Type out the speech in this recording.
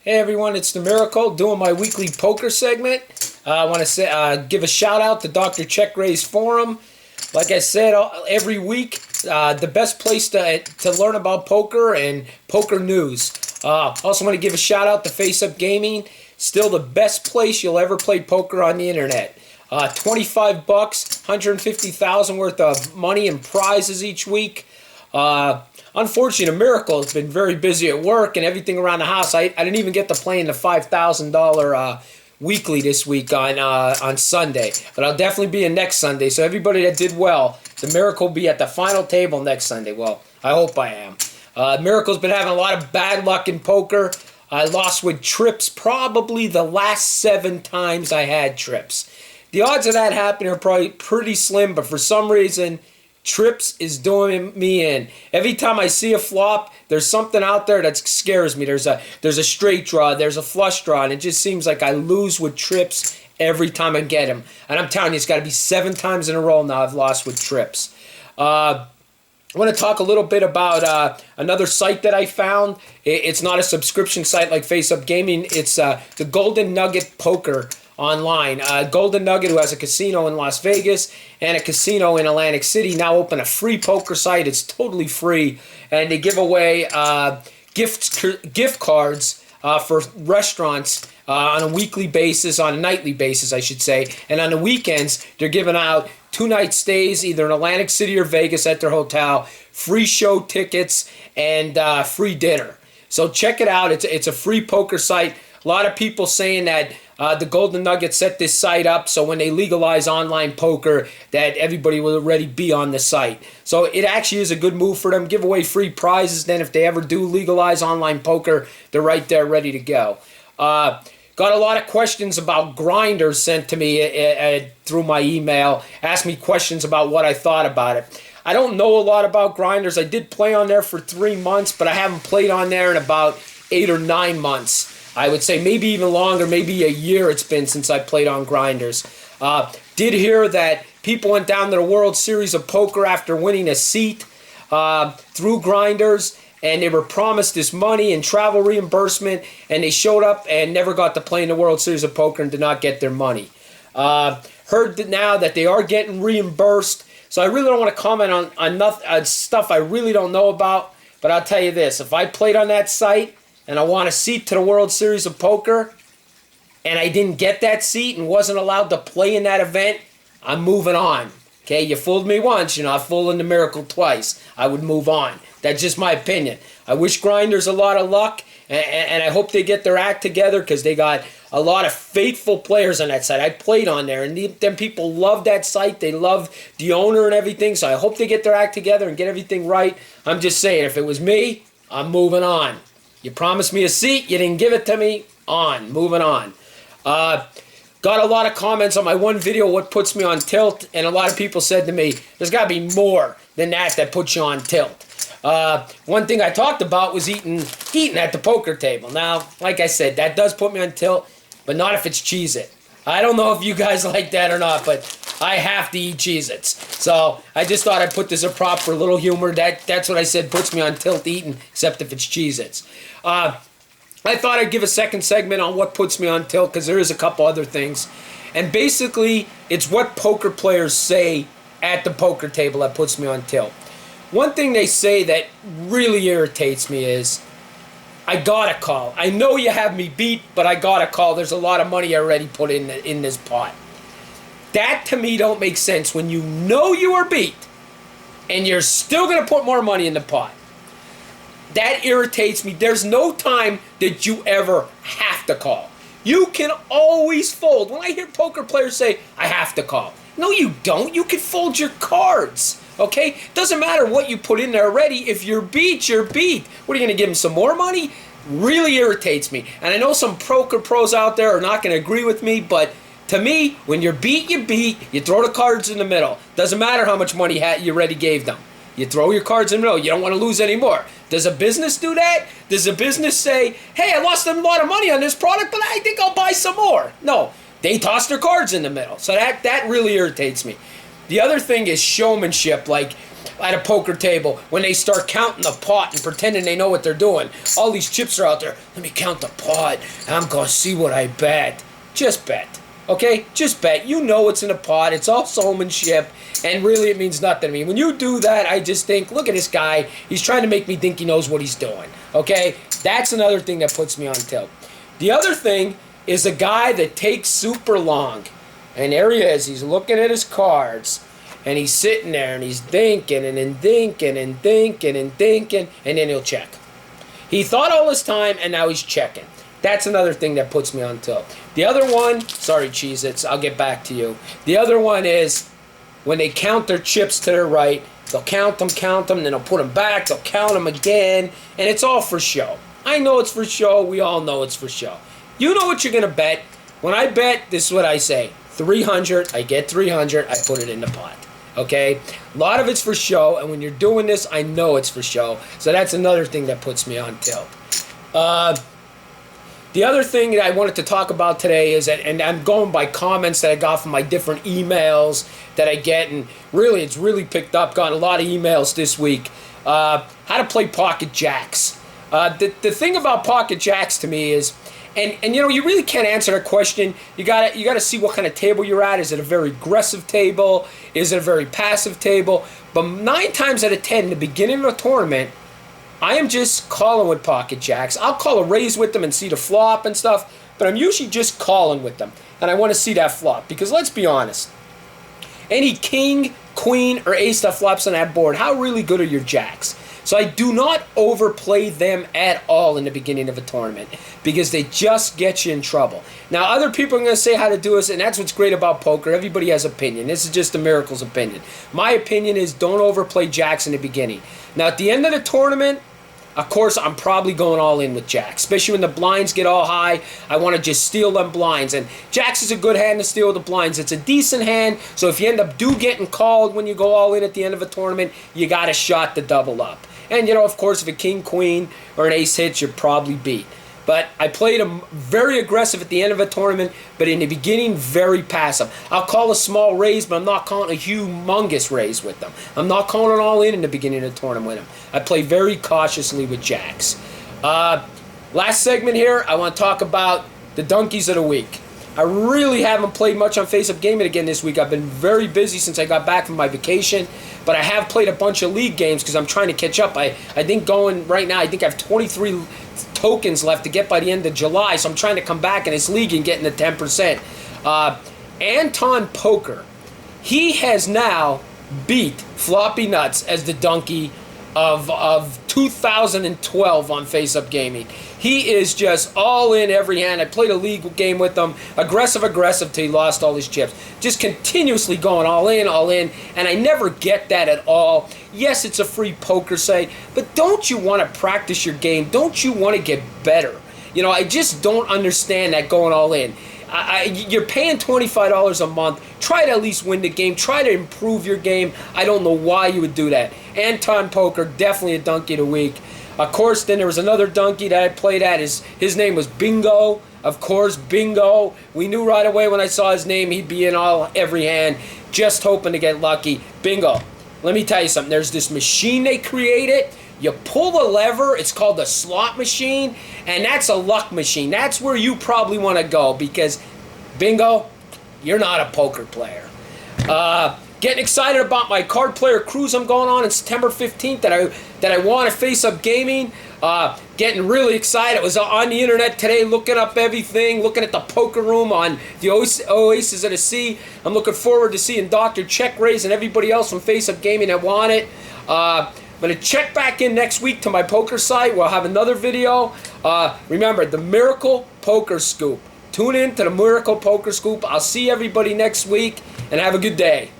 Hey everyone, it's TheMiracle doing my weekly poker segment. I want to give a shout out to Dr. Check Ray's forum. Like I said, every week, the best place to learn about poker and poker news. Also want to give a shout out to Face Up Gaming. Still the best place you'll ever play poker on the internet. 25 bucks, 150,000 worth of money and prizes each week. Unfortunately, TheMiracle has been very busy at work and everything around the house. I didn't even get to play in the $5,000 weekly this week on Sunday. But I'll definitely be in next Sunday. So everybody that did well, TheMiracle will be at the final table next Sunday. Well, I hope I am. Miracle's been having a lot of bad luck in poker. I lost with trips probably the last 7 times I had trips. The odds of that happening are probably pretty slim, but for some reason, trips is doing me in. Every time I see a flop, there's something out there that scares me. There's a straight draw, there's a flush draw, and it just seems like I lose with trips every time I get them. And I'm telling you, it's got to be 7 times in a row now I've lost with trips. I want to talk a little bit about another site that I found. It's not a subscription site like Face Up Gaming. It's the Golden Nugget Poker online. Golden Nugget, who has a casino in Las Vegas and a casino in Atlantic City, now open a free poker site. It's totally free, and they give away gift cards for restaurants on a weekly basis, on a nightly basis, I should say. And on the weekends, they're giving out 2-night stays either in Atlantic City or Vegas at their hotel, free show tickets, and free dinner. So check it out. It's a free poker site. A lot of people saying that the Golden Nugget set this site up so when they legalize online poker that everybody will already be on the site. So it actually is a good move for them. Give away free prizes. Then if they ever do legalize online poker, they're right there ready to go. Got a lot of questions about grinders sent to me through my email. Asked me questions about what I thought about it. I don't know a lot about grinders. I did play on there for 3 months, but I haven't played on there in about 8 or 9 months. I would say maybe even longer, maybe a year it's been since I played on grinders. Did hear that people went down to the World Series of Poker after winning a seat through grinders, and they were promised this money and travel reimbursement, and they showed up and never got to play in the World Series of Poker and did not get their money. Heard that now that they are getting reimbursed, so I really don't want to comment on stuff I really don't know about, but I'll tell you this. If I played on that site and I want a seat to the World Series of Poker, and I didn't get that seat and wasn't allowed to play in that event, I'm moving on. Okay, you fooled me once, you're not fooling TheMiracle twice. I would move on. That's just my opinion. I wish grinders a lot of luck, and I hope they get their act together because they got a lot of faithful players on that site. I played on there, and them people love that site. They love the owner and everything, so I hope they get their act together and get everything right. I'm just saying, if it was me, I'm moving on. You promised me a seat, you didn't give it to me, moving on. Got a lot of comments on my one video, what puts me on tilt, and a lot of people said to me, there's got to be more than that puts you on tilt. One thing I talked about was eating at the poker table. Now, like I said, that does put me on tilt, but not if it's Cheez-It. I don't know if you guys like that or not, but I have to eat Cheez-Its. So I just thought I'd put this a prop for a little humor. That's what I said puts me on tilt eating, except if it's Cheez-Its. I thought I'd give a second segment on what puts me on tilt because there is a couple other things. And basically, it's what poker players say at the poker table that puts me on tilt. One thing they say that really irritates me is, I gotta call. I know you have me beat, but I gotta call. There's a lot of money already put in this pot. That to me don't make sense when you know you are beat and you're still gonna put more money in the pot. That irritates me. There's no time that you ever have to call. You can always fold. When I hear poker players say, I have to call. No, you don't. You can fold your cards. Okay? Doesn't matter what you put in there already. If you're beat, you're beat. What, are you going to give them some more money? Really irritates me. And I know some poker pros out there are not going to agree with me, but to me, when you're beat, you beat. You throw the cards in the middle. Doesn't matter how much money you already gave them. You throw your cards in the middle. You don't want to lose any more. Does a business do that? Does a business say, hey, I lost a lot of money on this product, but I think I'll buy some more? No. They toss their cards in the middle. So that really irritates me. The other thing is showmanship. Like, at a poker table when they start counting the pot and pretending they know what they're doing. All these chips are out there. Let me count the pot. I'm going to see what I bet. Just bet. Okay? Just bet. You know it's in a pot. It's all showmanship. And really it means nothing to me. When you do that, I just think, look at this guy. He's trying to make me think he knows what he's doing. Okay? That's another thing that puts me on tilt. The other thing is a guy that takes super long. And there he is. He's looking at his cards. And he's sitting there and he's thinking and then thinking and thinking and thinking, and then he'll check. He thought all this time and now he's checking. That's another thing that puts me on tilt. The other one, sorry Cheez-Its, I'll get back to you. The other one is when they count their chips to their right, they'll count them, then they'll put them back, they'll count them again, and it's all for show. I know it's for show, we all know it's for show. You know what you're going to bet. When I bet, this is what I say. 300, I get 300, I put it in the pot. Okay? A lot of it's for show, and when you're doing this, I know it's for show. So that's another thing that puts me on tilt. The other thing that I wanted to talk about today is that, and I'm going by comments that I got from my different emails that I get, and really, it's really picked up. Got a lot of emails this week. How to play pocket jacks. The thing about pocket jacks to me is, and you know, you really can't answer that question. You gotta see what kind of table you're at. Is it a very aggressive table? Is it a very passive table? But 9 times out of 10, in the beginning of a tournament, I am just calling with pocket jacks. I'll call a raise with them and see the flop and stuff, but I'm usually just calling with them. And I want to see that flop, because let's be honest. Any king, queen, or ace that flops on that board, how really good are your jacks? So I do not overplay them at all in the beginning of a tournament, because they just get you in trouble. Now, other people are going to say how to do this, and that's what's great about poker. Everybody has opinion. This is just TheMiracle's opinion. My opinion is don't overplay jacks in the beginning. Now, at the end of the tournament, of course, I'm probably going all in with jacks, especially when the blinds get all high. I want to just steal them blinds, and jacks is a good hand to steal the blinds. It's a decent hand, so if you end up getting called when you go all in at the end of a tournament, you got a shot to double up. And, you know, of course, if a king, queen, or an ace hits, you're probably beat. But I played them very aggressive at the end of a tournament, but in the beginning, very passive. I'll call a small raise, but I'm not calling a humongous raise with them. I'm not calling it all in the beginning of the tournament with them. I play very cautiously with jacks. Last segment here, I want to talk about the donkeys of the week. I really haven't played much on Face Up Gaming again this week. I've been very busy since I got back from my vacation, but I have played a bunch of league games because I'm trying to catch up. I think going right now, I think I have 23 tokens left to get by the end of July, so I'm trying to come back in this league and get in the 10%. Anton Poker, he has now beat Floppy Nuts as the donkey of 2012 on Face Up Gaming. He is just all in every hand. I played a league game with him, aggressive till he lost all his chips. Just continuously going all in, and I never get that at all. Yes, it's a free poker site, but don't you want to practice your game? Don't you want to get better? You know, I just don't understand that going all in. You're paying $25 a month. Try to at least win the game. Try to improve your game. I don't know why you would do that. Anton Poker, definitely a donkey of the week. Of course, then there was another donkey that I played at. His name was Bingo. Of course, Bingo. We knew right away when I saw his name he'd be in every hand, just hoping to get lucky. Bingo. Let me tell you something. There's this machine they created. You pull the lever, it's called the slot machine, and that's a luck machine. That's where you probably want to go, because, Bingo, you're not a poker player. Getting excited about my card player cruise I'm going on September 15th that I want to Face Up Gaming. Getting really excited. I was on the internet today looking up everything, looking at the poker room on the Oasis of the Sea. I'm looking forward to seeing Dr. Check Raise and everybody else from Face Up Gaming that want it. I'm going to check back in next week to my poker site. We'll have another video. Remember, TheMiracle Poker Scoop. Tune in to TheMiracle Poker Scoop. I'll see everybody next week, and have a good day.